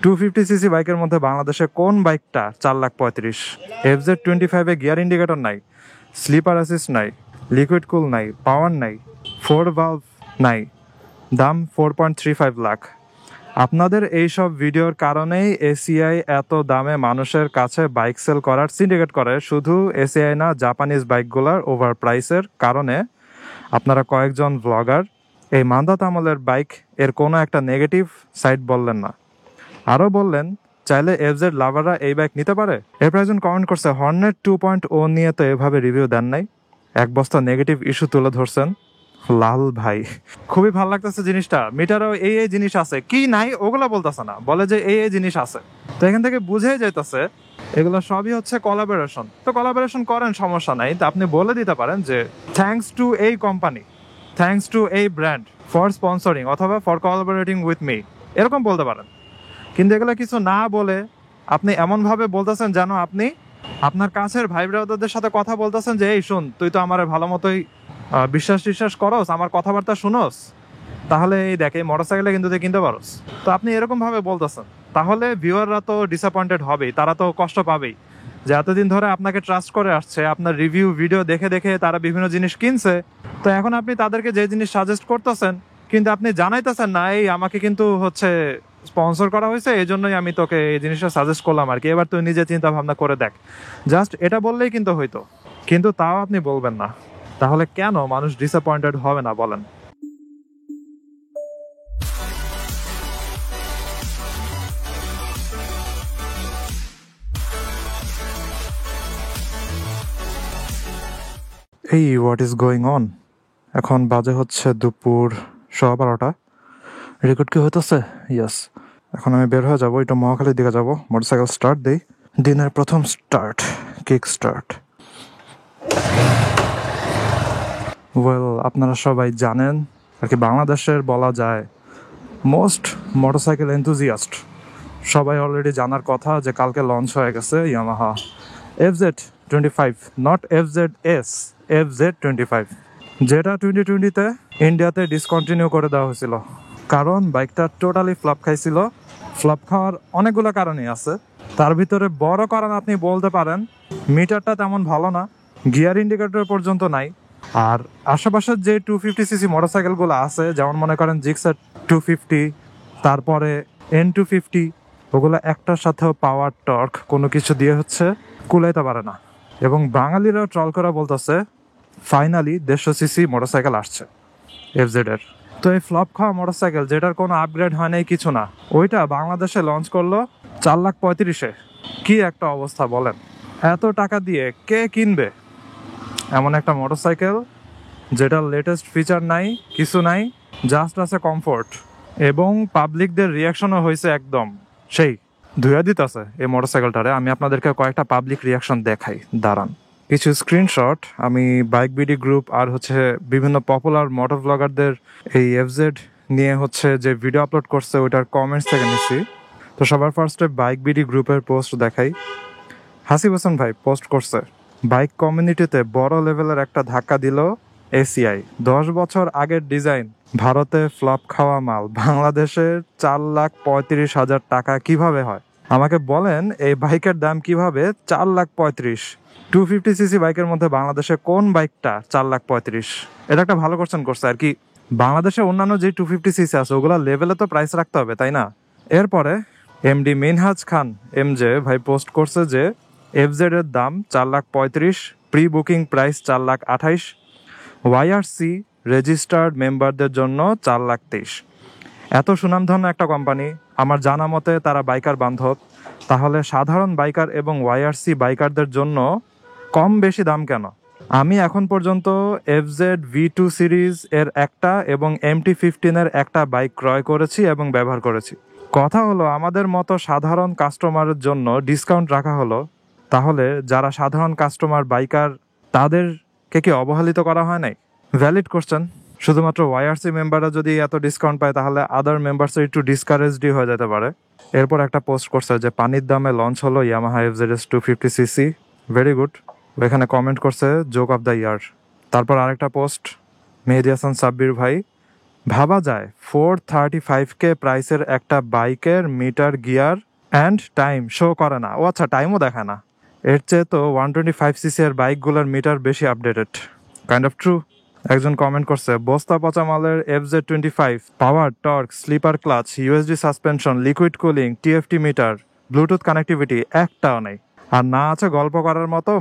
250cc বাইকের মধ্যে বাংলাদেশে কোন বাইকটা 4,35,000? FZ25 এ গিয়ার ইন্ডিকেটর নাই, স্লিপার অ্যাসিস্ট নাই, লিকুইড কুল নাই, পাওয়ার নাই, 4 ভালভ নাই, দাম 4.35 লাখ। আপনাদের এইসব ভিডিওর কারণেই এসিআই এত দামে মানুষের কাছে বাইক সেল করার সিন্ডিকেট করে। শুধু এসিআই না, জাপানিজ বাইকগুলোর ওভার প্রাইসের কারণে আপনারা কয়েকজন ব্লগার এই মান্দাত আমলের বাইক এর কোনো একটা নেগেটিভ সাইড বললেন না। আরও বললেন চাইলে এফজেড লাভাররা এই বাইক নিতে পারে। এরপর একজন কমেন্ট করছে, হর্নেট 2.0 নিয়ে তো এভাবে রিভিউ দেন নাই, এক বস্তা নেগেটিভ ইস্যু তুলে ধরছেন। লাল ভাই, খুবই ভালো লাগতেছে জিনিসটা। মিটারও এই জিনিস আছে কি নাই ওগুলো বলতেছে না, বলে যে এই জিনিস আছে। তো এখান থেকে বুঝেই যাইতেছে এগুলো সবই হচ্ছে কোলাবোরেশন। তো কোলাবোরেশন করেন, সমস্যা নাই। তো আপনি বলে দিতে পারেন যে থ্যাঙ্কস টু এই কোম্পানি, থ্যাঙ্কস টু এই ব্র্যান্ড ফর স্পন্সরিং অথবা ফর কোলাবোরেটিং উইথ মি, এরকম বলতে পারেন। কিন্তু এগুলো কিছু না বলে আপনি এমনভাবে বলতেছেন যেন আপনি আপনার কাছের ভাই ব্রাদারদের সাথে কথা বলতেছেন যে এই শুন, তুই তো আমার ভালো মতোই বিশ্বাস করস, আমার কথাবার্তা শুনোস, তাহলে এই দেখ এই মোটরসাইকেলে কিন্তু তুই কিনতে পারোস। তো আপনি এরকম ভাবে বলতেছেন, তাহলে ভিউয়াররা তো ডিসঅ্যাপয়েন্টেড হবেই, তারা তো কষ্ট পাবেই যে এতদিন ধরে আপনাকে ট্রাস্ট করে আসছে, আপনার রিভিউ ভিডিও দেখে দেখে তারা বিভিন্ন জিনিস কিনছে। তো এখন আপনি তাদেরকে যে জিনিস সাজেস্ট করতেছেন কিন্তু আপনি জানাইতেছেন না এই আমাকে কিন্তু হচ্ছে স্পন্সর করা হয়েছে, এই জন্যই আমি তোকে এই জিনিসটা সাজেস্ট করলাম আর কি, এবার তুই নিজে চিন্তা ভাবনা করে দেখ। জাস্ট এটা বললেই কিন্তু হইতো, কিন্তু তাও আপনি বলবেন না। তাহলে কেন মানুষ ডিসঅ্যাপয়েন্টেড হবে না বলেন? এই হোয়াট ইজ গোয়িং অন? এখন বাজে হচ্ছে দুপুর 12:15। রেকর্ড কি হইতেছে? ইয়েস। এখন আমি বের হয়ে যাবো, একটু মহাখালীর দিকে যাবো, মোটরসাইকেল স্টার্ট দিই। দিনের প্রথম স্টার্ট, কিক স্টার্ট। ওয়েল, আপনারা সবাই জানেন আর কি, বাংলাদেশের বলা যায় মোস্ট মোটরসাইকেল এনথুজিয়াস্ট সবাই অলরেডি জানার কথা যে কালকে লঞ্চ হয়ে গেছে Yamaha FZ25, not FZS, FZ25, যেটা 2020-তে ইন্ডিয়াতে ডিসকন্টিনিউ করে দেওয়া হয়েছিল, কারণ বাইকটা টোটালি ফ্লপ খাইছিল। ফ্লপ খাওয়ার অনেকগুলো কারণই আছে, তার ভিতরে বড় কারণ আপনি বলতে পারেন মিটারটা তেমন ভালো না, গিয়ার ইন্ডিকেটর পর্যন্ত নাই। আর আশেপাশের যে 250cc মোটরসাইকেলগুলো আছে, যেমন মনে করেন জিক্সার 250, তারপরে N250, ওগুলো একটার সাথেও পাওয়ার টর্ক কোনো কিছু দিয়ে হচ্ছে কুলাইতে পারে না। এবং বাঙালিরাও ট্রল করা বলতেছে ফাইনালি 150cc মোটরসাইকেল আসছে FZ এর। তো এই ফ্লপ খাওয়া মোটরসাইকেল যেটার কোনো আপগ্রেড হয় নাই, কিছু না, ওইটা বাংলাদেশে লঞ্চ করলো 4,35,000-এ। কি একটা অবস্থা বলেন? এত টাকা দিয়ে কে কিনবে এমন একটা মোটরসাইকেল যেটার লেটেস্ট ফিচার নাই, কিছু নাই, জাস্ট আছে কমফোর্ট। এবং পাবলিকদের রিয়াকশনও হয়েছে একদম সেই ধুয়া দিতেছে এই মোটরসাইকেলটারে। আমি আপনাদেরকে কয়েকটা পাবলিক রিয়াকশন দেখাই, দাঁড়ান। কিছু স্ক্রিনশট আমি বাইক বিডি গ্রুপ আর হচ্ছে বিভিন্ন পপুলার মোটর ব্লগারদের এই FZ নিয়ে হচ্ছে যে ভিডিও আপলোড করছে ওইটার কমেন্টস থেকে নিচ্ছি। তো সবার ফার্স্টে বাইক বিডি গ্রুপের পোস্ট দেখাই। হাসিব হাসান ভাই পোস্ট করছে, বাইক কমিউনিটিতে বড় লেভেলের একটা ধাক্কা দিল এসিআই। 10 বছর আগের ডিজাইন ভারতে ফ্লপ খাওয়া মাল বাংলাদেশের 4,35,000 টাকা কিভাবে হয়? আমাকে বলেন এই বাইকের দাম কিভাবে 4,35,000? 250cc বাইকের মধ্যে বাংলাদেশে কোন বাইকটা 4,35,000? এটা একটা ভালো কোশ্চেন করছে আর কি। বাংলাদেশে অন্যান্য যে 250cc আছে ওগুলা লেভেলে তো প্রাইস রাখতে হবে, তাই না? এরপরে এমডি মিনহাজ খান MJ ভাই পোস্ট করছে যে FZ এর দাম 4,35,000, pre booking price 4,28,000, YRC registered মেম্বারদের জন্য 4,23,000। এত সুনামধন্য একটা কোম্পানি, আমার জানা মতে তারা বাইকার বান্ধব, তাহলে সাধারণ বাইকার এবং YRC বাইকারদের জন্য কম বেশি দাম কেন? আমি এখন পর্যন্ত FZ V2 সিরিজ এর একটা এবং MT-15 এর একটা বাইক ক্রয় করেছি এবং ব্যবহার করেছি। কথা হলো আমাদের মতো সাধারণ কাস্টমারের জন্য ডিসকাউন্ট রাখা হলো, তাহলে যারা সাধারণ কাস্টমার বাইকার তাদেরকে কি অবহেলিত করা হয় নাই? Valid question. শুধুমাত্র YRC মেম্বাররা যদি এত ডিসকাউন্ট পায় তাহলে আদার মেম্বারসও একটু ডিসকারেজডই হয়ে যেতে পারে। এরপর একটা পোস্ট করছে যে পানির দামে লঞ্চ হলো Yamaha FZS 250cc, very good. ওইখানে কমেন্ট করছে জোক অফ দ্য ইয়ার। তারপর আরেকটা পোস্ট মেহেদি হাসান সাব্বির ভাই, ভাবা যায় 435K প্রাইসের একটা বাইকের meter, gear and time show করে না। ও আচ্ছা, টাইমও দেখায় না। এর চেয়ে তো 125cc এর বাইকগুলোর মিটার বেশি আপডেটেড। Kind of true. একজন কমেন্ট করছে, বস্তা পচা মালের FZ25 power, torque, slipper clutch, USD suspension, liquid cooling, TFT meter, Bluetooth connectivity একটাও নেই। আর না আছে গল্প করার মতো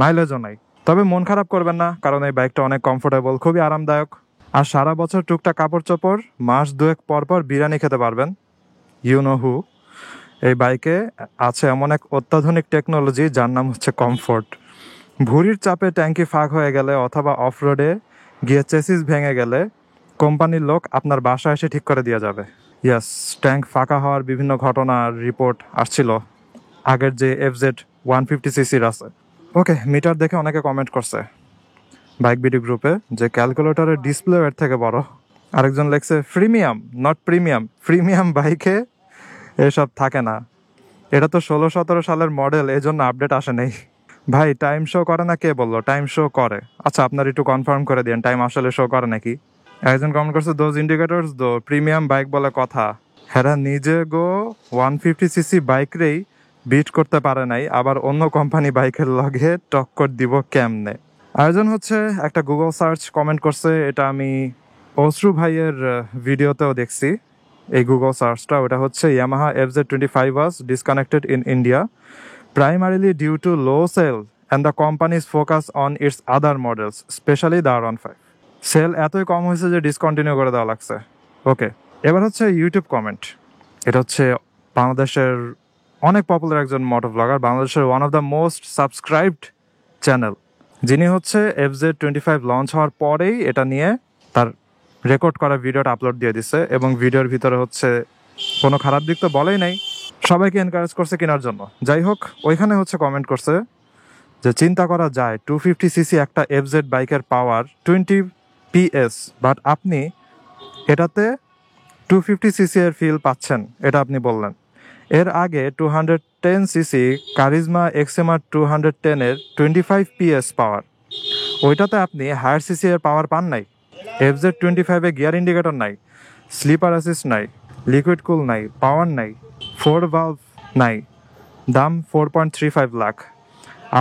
মাইলেজও নাই। তবে মন খারাপ করবেন না, কারণ এই বাইকটা অনেক কমফোর্টেবল, খুবই আরামদায়ক। আর সারা বছর টুকটাক কাপড় চোপড়, মাস দুয়েক পর পর বিরিয়ানি খেতে পারবেন। You know who. এই বাইকে আছে এমন এক অত্যাধুনিক টেকনোলজি যার নাম হচ্ছে কমফোর্ট। ভুঁড়ির চাপে ট্যাঙ্কি ফাঁক হয়ে গেলে অথবা অফ রোডে গিয়ে চেসিস ভেঙে গেলে কোম্পানির লোক আপনার বাসায় এসে ঠিক করে দিয়ে যাবে। ইয়াস, ট্যাঙ্ক ফাঁকা হওয়ার বিভিন্ন ঘটনার রিপোর্ট আসছিল আগের যে FZ150cc আছে। ওকে, মিটার দেখে অনেকে কমেন্ট করছে বাইক বিডি গ্রুপে যে ক্যালকুলেটরের ডিসপ্লে এর থেকে বড়। আরেকজন লেখছে প্রিমিয়াম নট প্রিমিয়াম, প্রিমিয়াম বাইকে এসব থাকে না। এটা তো 16-17 সালের মডেল, এই জন্য আপডেট আসে নেই। ভাই, টাইম শো করে না কে বললো? টাইম শো করে। আচ্ছা, আপনার একটু কনফার্ম করে দিন টাইম আসলে শো করে নাকি। একজন কমেন্ট করছে, দোজ ইন্ডিকেটরস দো প্রিমিয়াম বাইক বলে কথা। হেরা নিজে গো 150cc বাইকরেই বিট করতে পারে নাই, আবার অন্য কোম্পানি বাইকের লগে টক্কর দিব কেমনে? আয়োজন হচ্ছে একটা গুগল সার্চ কমেন্ট করছে, এটা আমি অশ্রু ভাইয়ের ভিডিওতেও দেখছি। এই গুগল সার্চটা ওটা হচ্ছে Yamaha FZ25 was disconnected in India primarily due to low sale and the company's focus on its other models, especially the R15. Sale এতই কম হয়েছে যে ডিসকন্টিনিউ করে দেওয়া লাগছে। ওকে, এবার হচ্ছে ইউটিউব কমেন্ট। এটা হচ্ছে বাংলাদেশের অনেক পপুলার একজন মোটো ব্লগার, বাংলাদেশের one of the most subscribed channel, যিনি হচ্ছে FZ25 লঞ্চ হওয়ার পরেই এটা নিয়ে তার রেকর্ড করা ভিডিওটা আপলোড দিয়ে দিছে, এবং ভিডিওর ভিতরে হচ্ছে কোনো খারাপ দিক তো বলেই নাই, সবাইকে এনকারেজ করছে কেনার জন্য। যাই হোক, ওইখানে হচ্ছে কমেন্ট করছে যে চিন্তা করা যায় 250cc একটা FZ বাইকের পাওয়ার 20 PS, বাট আপনি এটাতে 250cc এর ফিল পাচ্ছেন, এটা আপনি বললেন। এর আগে 210cc কারিজমা XMR 210 এর 25 PS পাওয়ার, ওইটাতে আপনি হায়ার সিসি এর পাওয়ার পান নাই। FZ25 এ গিয়ার ইন্ডিকেটর নাই, স্লিপার অ্যাসিস্ট নাই, লিকুইড কুল নাই, পাওয়ার নাই, 4 ভালভ নাই, দাম 4.35 লাখ।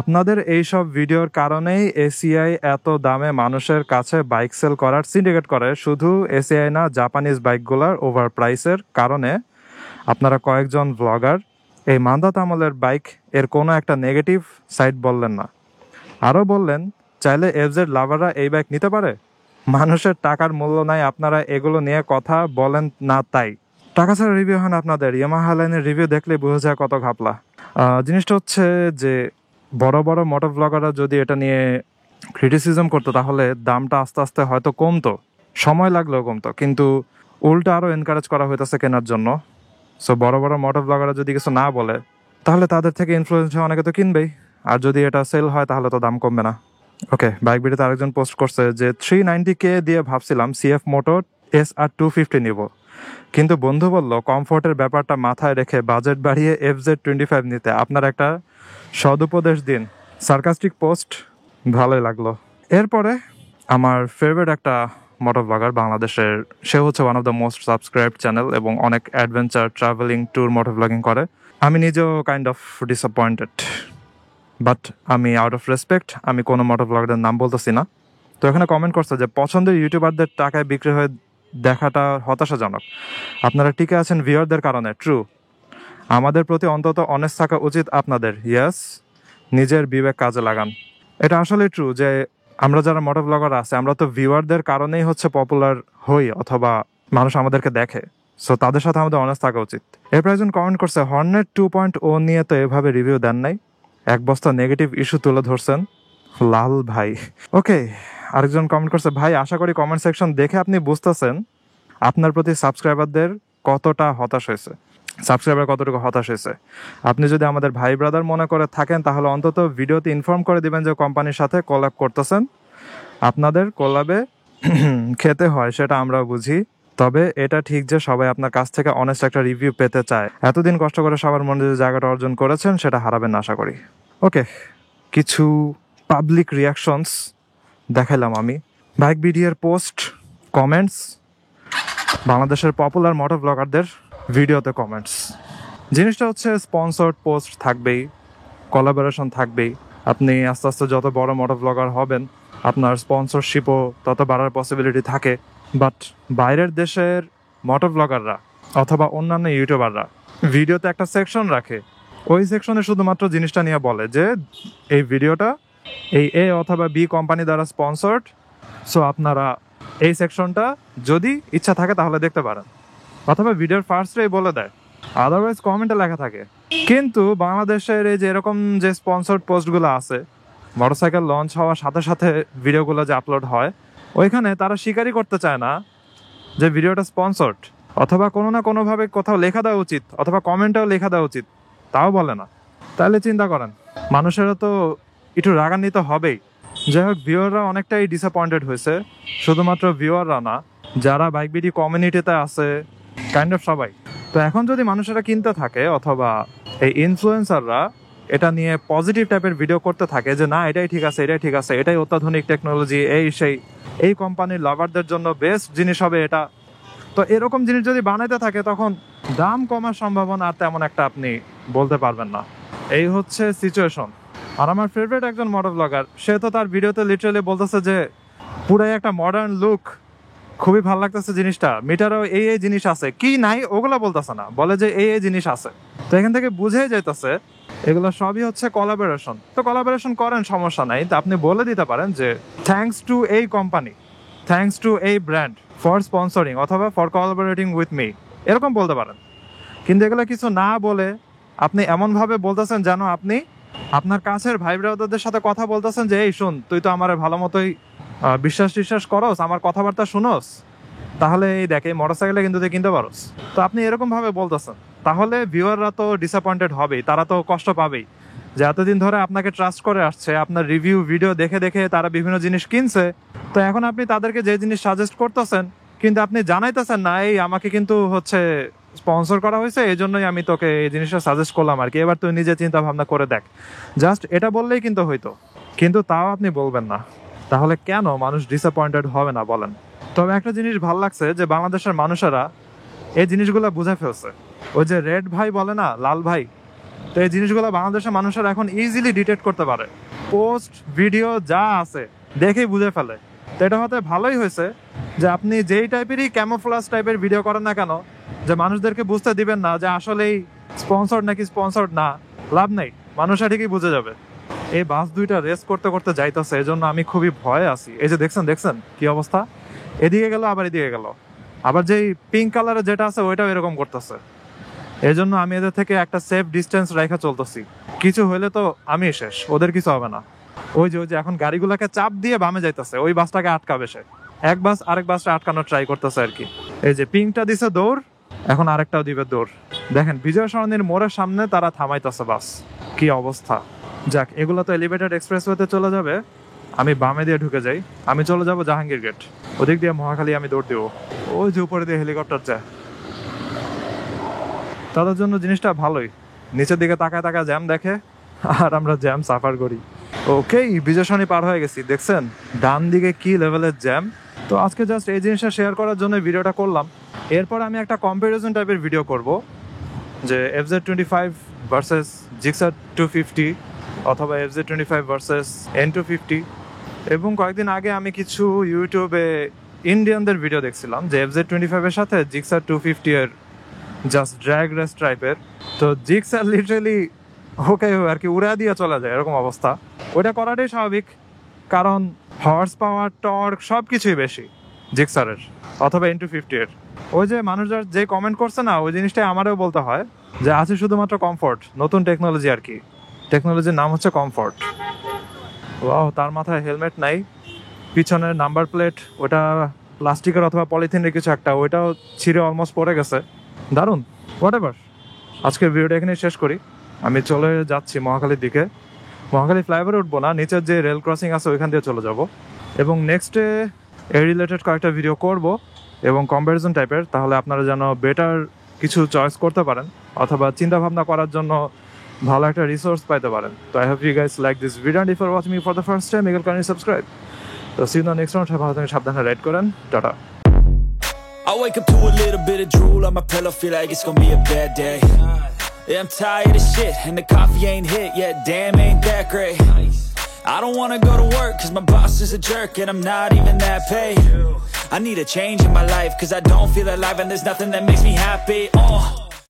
আপনাদের এইসব ভিডিওর কারণেই এসিআই এত দামে মানুষের কাছে বাইক সেল করার সিন্ডিকেট করে। শুধু এসিআই না, জাপানিজ বাইকগুলোর ওভার প্রাইসের কারণে আপনারা কয়েকজন ব্লগার এই মান্দাত আমলের বাইক এর কোনো একটা নেগেটিভ সাইড বললেন না। আরও বললেন চাইলে FZ লাভাররা এই বাইক নিতে পারে। মানুষের টাকার মূল্য নাই, আপনারা এগুলো নিয়ে কথা বলেন না। তাই টাকা ছাড়া রিভিউ হয় না আপনাদের। ইয়ামাহা লাইনের রিভিউ দেখলে বোঝা যায় কত ঘাপলা। জিনিসটা হচ্ছে যে বড় বড় মোটর ব্লগাররা যদি এটা নিয়ে ক্রিটিসিজম করতো তাহলে দামটা আস্তে আস্তে হয়তো কমতো, সময় লাগলেও কমতো, কিন্তু উল্টা আরও এনকারেজ করা হইতেছে কেনার জন্য। সো বড় বড় মোটর ব্লগাররা যদি কিছু না বলে তাহলে তাদের থেকে ইনফ্লুয়েন্স হয়ে অনেকে তো কিনবেই, আর যদি এটা সেল হয় তাহলে তো দাম কমবে না। ওকে, বাইক ভিডিওতে আরেকজন পোস্ট করছে যে 390K দিয়ে ভাবছিলাম CF মোটো SR250 নিব, কিন্তু বন্ধু বলল কমফোর্টের ব্যাপারটা মাথায় রেখে বাজেট বাড়িয়ে FZ25 নিতে। আপনার একটা সদুপদেশ দিন। সার্কাস্টিক পোস্ট, ভালোই লাগলো। এরপরে আমার ফেভারিট একটা মোটো ব্লগার বাংলাদেশের, সে হচ্ছে one of the most subscribed channel এবং অনেক অ্যাডভেঞ্চার, ট্রাভেলিং, ট্যুর মোটো ব্লগিং করে। আমি নিজেও কাইন্ড অফ ডিসঅ্যাপয়েন্টেড, বাট আমি আউট অফ রেসপেক্ট আমি কোনো মোটো ব্লগারদের নাম বলতেছি না। তো এখানে কমেন্ট করছে যে পছন্দের ইউটিউবারদের টাকায় বিক্রি হয়ে দেখাটা হতাশাজনক। আপনারা টিকে আছেন ভিউয়ারদের কারণে। ট্রু, আমাদের প্রতি অন্তত অনেস্ট থাকা উচিত আপনাদের। ইয়েস, নিজের বিবেক কাজে লাগান। এটা আসলে ট্রু যে আমরা যারা মোটো ব্লগার আছে আমরা তো ভিউয়ারদের কারণেই হচ্ছে পপুলার হই, অথবা মানুষ আমাদেরকে দেখে। সো তাদের সাথে আমাদের অনেস্ট থাকা উচিত। এরপর একজন কমেন্ট করছে, হর্নেট 2.0 নিয়ে তো এভাবে রিভিউ দেন নাই, এক বস্তা নেগেটিভ ইস্যু তুলে ধরছেন লাল ভাই। ওকে, আরেকজন কমেন্ট করছে, ভাই আশা করি কমেন্ট সেকশন দেখে আপনি বুঝতেছেন আপনার প্রতি সাবস্ক্রাইবারদের কতটা হতাশ হয়েছে, সাবস্ক্রাইবার কতটুকু হতাশ হয়েছে। আপনি যদি আমাদের ভাই ব্রাদার মনে করে থাকেন তাহলে অন্তত ভিডিওতে ইনফর্ম করে দিবেন যে কোম্পানির সাথে কোল্যাব করতেছেন। আপনাদের কোল্যাবে খেতে হয় সেটা আমরাও বুঝি, তবে এটা ঠিক যে সবাই আপনার কাছ থেকে অনেস্ট একটা রিভিউ পেতে চায়। এতদিন কষ্ট করে সবার মনে যে জায়গাটা অর্জন করেছেন সেটা হারাবেন না আশা করি। ওকে, কিছু পাবলিক রিয়াকশনস দেখাইলাম আমি। বাইক ভিডিওর পোস্ট, কমেন্টস বাংলাদেশের পপুলার মোটো ব্লগারদের ভিডিওতে কমেন্টস। জিনিসটা হচ্ছে স্পন্সর্ড পোস্ট থাকবেই, কোলাবোরেশন থাকবেই। আপনি আস্তে আস্তে যত বড় মোটো ব্লগার হবেন আপনার স্পন্সরশিপও তত বাড়ার পসিবিলিটি থাকে। বাট বাইরের দেশের মোটো ব্লগাররা অথবা অন্যান্য ইউটিউবাররা ভিডিওতে একটা সেকশন রাখে, ওই সেকশনে শুধুমাত্র জিনিসটা নিয়ে বলে যে এই ভিডিওটা এই এ অথবা বি কোম্পানি দ্বারা স্পন্সর্ড, সো আপনারা এই সেকশনটা যদি ইচ্ছা থাকে তাহলে দেখতে পারেন, অথবা ভিডিওর ফার্স্টেই বলে দেয়, আদারওয়াইজ কমেন্টে লেখা থাকে। কিন্তু বাংলাদেশের এই যে এরকম যে স্পন্সর্ড পোস্টগুলো আছে, মোটরসাইকেল লঞ্চ হওয়ার সাথে সাথে ভিডিওগুলো যে আপলোড হয়, ওইখানে তারা স্বীকারই করতে চায় না যে ভিডিওটা স্পন্সর্ড, অথবা কোনো না কোনোভাবে কোথাও লেখা দেওয়া উচিত, অথবা কমেন্টেও লেখা দেওয়া উচিত, তাও বলে না। তাহলে চিন্তা করেন, মানুষেরা তো একটু রাগান্বিত হবেই। যাই হোক, ভিউয়াররা অনেকটাই ডিসঅ্যাপয়েন্টেড হয়েছে। শুধুমাত্র ভিউয়াররা না, যারা বাইক বিডি কমিউনিটিতে আছে, কাইন্ড অফ সবাই। তো এখন যদি মানুষেরা কিনতে থাকে অথবা এই ইনফ্লুয়েন্সাররা এটা নিয়ে পজিটিভ টাইপের ভিডিও করতে থাকে যে না এটাই ঠিক আছে, এটাই ঠিক আছে, এটাই অত্যাধুনিক টেকনোলজি, এই সেই, এই কোম্পানির লাভারদের জন্য বেস্ট জিনিস হবে এটা, তো এরকম জিনিস যদি বানাইতে থাকে তখন দাম কমার সম্ভাবনা আর তেমন একটা আপনি বলতে পারবেন না। এই হচ্ছে সিচুয়েশন। আর আমার ফেভারিট একজন মোটো ব্লগার, সে তো তার ভিডিওতে লিটারালি বলতেছে যে পুরাই একটা মডার্ন লুক, খুবই ভালো লাগতেছে জিনিসটা, মিটারও এই এই জিনিস আছে, কি নাই ওগুলো বলতেছে না, বলে যে এই এই জিনিস আছে। তো এখান থেকে বুঝেই যাইতেছে এগুলো সবই হচ্ছে কোলাবোরেশন। তো কোলাবোরেশন করেন, সমস্যা নাই, তো আপনি বলে দিতে পারেন যে থ্যাঙ্কস টু এই কোম্পানি, থ্যাঙ্কস টু এই ব্র্যান্ড ফর স্পন্সরিং অথবা ফর কোলাবোরেটিং উইথ মি, এরকম বলতে পারেন। কিন্তু এগুলো কিছু না বলে আপনি এমনভাবে বলতেছেন যেন আপনি আপনার কাছের ভাই ব্রাদারদের সাথে কথা বলতেছেন যে এই শুন, তুই তো আমার ভালো মতোই বিশ্বাস করস, আমার কথাবার্তা শুনোস, তাহলে এই দেখ এই মোটরসাইকেলে কিন্তু তুই কিনতে পারোস। তো আপনি এরকম ভাবে বলতেছেন, তাহলে ভিউয়াররা তো ডিসঅ্যাপয়েন্টেড হবেই, তারা তো কষ্ট পাবেই যে এতদিন ধরে আপনাকে ট্রাস্ট করে আসছে, আপনার রিভিউ ভিডিও দেখে দেখে তারা বিভিন্ন জিনিস কিনছে। তো এখন আপনি তাদেরকে যে জিনিস সাজেস্ট করতেছেন কিন্তু আপনি জানাইতেছেন না এই আমাকে কিন্তু হচ্ছে স্পন্সর করা হয়েছে, এই জন্যই আমি তোকে এই জিনিসটা সাজেস্ট করলাম আর কি, এবার তুই নিজে চিন্তা ভাবনা করে দেখ। জাস্ট এটা বললেই কিন্তু হইতো, কিন্তু তাও আপনি বলবেন না। তাহলে কেন মানুষ ডিসঅ্যাপয়েন্টেড হবে না বলেন? তবে একটা জিনিস ভালো লাগছে যে বাংলাদেশের মানুষেরা এই জিনিসগুলো বুঝে ফেলছে। ওই যে রেড ভাই বলে না, লাল ভাই, তো এই জিনিসগুলো বাংলাদেশের মানুষেরা এখন ইজিলি ডিটেক্ট করতে পারে। পোস্ট ভিডিও যা আছে দেখেই বুঝে ফেলে। তো এটা হতে ভালোই হয়েছে যে আপনি যেই টাইপেরই ক্যামোফ্লাজ টাইপের ভিডিও করেন না কেন, যে মানুষদেরকে বুঝতে দিবেন না যে আসলেই স্পন্সর্ড নাকি স্পন্সর্ড না, লাভ নেই, মানুষরা ঠিকই বুঝে যাবে। এই বাস দুইটা রেস করতে করতে যাইতেছে, এই জন্য আমি খুবই ভয়ে আছি। এই যে দেখছেন কি অবস্থা, এদিকে গেল আবার এদিকে গেল, আবার যেই পিঙ্ক কালারের যেটা আছে ওইটাও এরকম করতেছে। এই জন্য আমি এদের থেকে একটা সেফ ডিস্টেন্স রেখা চলতেছি, কিছু হইলে তো আমি শেষ, ওদের কিছু হবে না। ওই যে এখন গাড়িগুলোকে চাপ দিয়ে বামে যাইতেছে, ওই বাসটাকে আটকাবে সে, এক বাস আরেক বাসটা আটকানোর ট্রাই করতেছে আর কি। এই যে পিঙ্কটা দিছে দৌড়, এখন আরেকটাও দিবে দৌড়। দেখেন বিজয় সরণির মোড়ের সামনে তারা থামাইতেছে বাস, কি অবস্থা। যাক, এগুলো তো এলিভেটেড এক্সপ্রেসওয়েতে চলে যাবে, আমি বামে দিয়ে ঢুকে যাই, আমি চলে যাব জাহাঙ্গীর গেট, ওদিক দিয়ে মহাখালী আমি দৌড় দিব। ওই যে উপরে দিয়ে হেলিকপ্টার যায়, তাদের জন্য জিনিসটা ভালোই, নিচের দিকে তাকায় তাকায় জ্যাম দেখে আর আমরা জ্যাম সাফার করি। ওকে, বিজয় সরণি পার হয়ে গেছি, দেখছেন ডান দিকে কি লেভেলের জ্যাম। তো আজকে জাস্ট এই জিনিসটা শেয়ার করার জন্য ভিডিওটা করলাম। এরপর আমি একটা কম্পারিজন টাইপের ভিডিও করব, যে FZ25 ভার্সেস জিক্সার 250 অথবা FZ25 ভার্সেস N250। এবং কয়েকদিন আগে আমি কিছু ইউটিউবে ইন্ডিয়ানদের ভিডিও দেখছিলাম যে FZ25 এর সাথে জিক্সার 250 এর জাস্ট ড্র্যাগ রেস টাইপের। তো জিক্সার লিটারালি ওকে আর কি উড়া দিয়ে চলে যায়, এরকম অবস্থা। ওইটা করাটাই স্বাভাবিক, কারণ হর্স পাওয়ার টর্ক সব কিছুই বেশি জিক্সারের অথবা N250 এর। ওই যে মানুষরা যে কমেন্ট করছে না, ওই জিনিসটাই আমারও বলতে হয় যে আছে শুধুমাত্র কমফোর্ট, নতুন টেকনোলজি আর কি, টেকনোলজির নাম হচ্ছে কমফোর্ট। ওয়াও, তার মাথায় হেলমেট নাই, পিছনের নাম্বার প্লেট ওটা প্লাস্টিকের অথবা পলিথিনের কিছু একটা, ওইটাও ছিঁড়ে অলমোস্ট পড়ে গেছে। দারুণ, হোয়াট এভার। আজকের ভিডিওটা এখানে শেষ করি, আমি চলে যাচ্ছি মহাখালীর দিকে। মহাখালী ফ্লাইওভারে উঠবো না, নিচের যে রেল ক্রসিং আছে ওইখান দিয়ে চলে যাব। এবং নেক্সটে এ রিলেটেড কয়েকটা ভিডিও করব এবং কম্প্যারিজন টাইপের, তাহলে আপনারা যেন বেটার কিছু চয়েস করতে পারেন অথবা চিন্তা ভাবনা করার জন্য ভালো একটা রিসোর্স পাইতে পারেন। তো I hope you guys like this video, and if you are watching me for the first time, you can subscribe. তো see you in the next round, ভালো থাকেন, সাবধানে রাইড করেন, tata. I wake up to a little bit of drool on my pillow, feel like it's gonna be a bad day. Yeah, I'm tired of shit, and the coffee ain't hit yet, damn, ain't that great. I don't wanna go to work, cause my boss is a jerk, and I'm not even that paid. I need a change in my life, cause I don't feel alive, and there's nothing that makes me happy.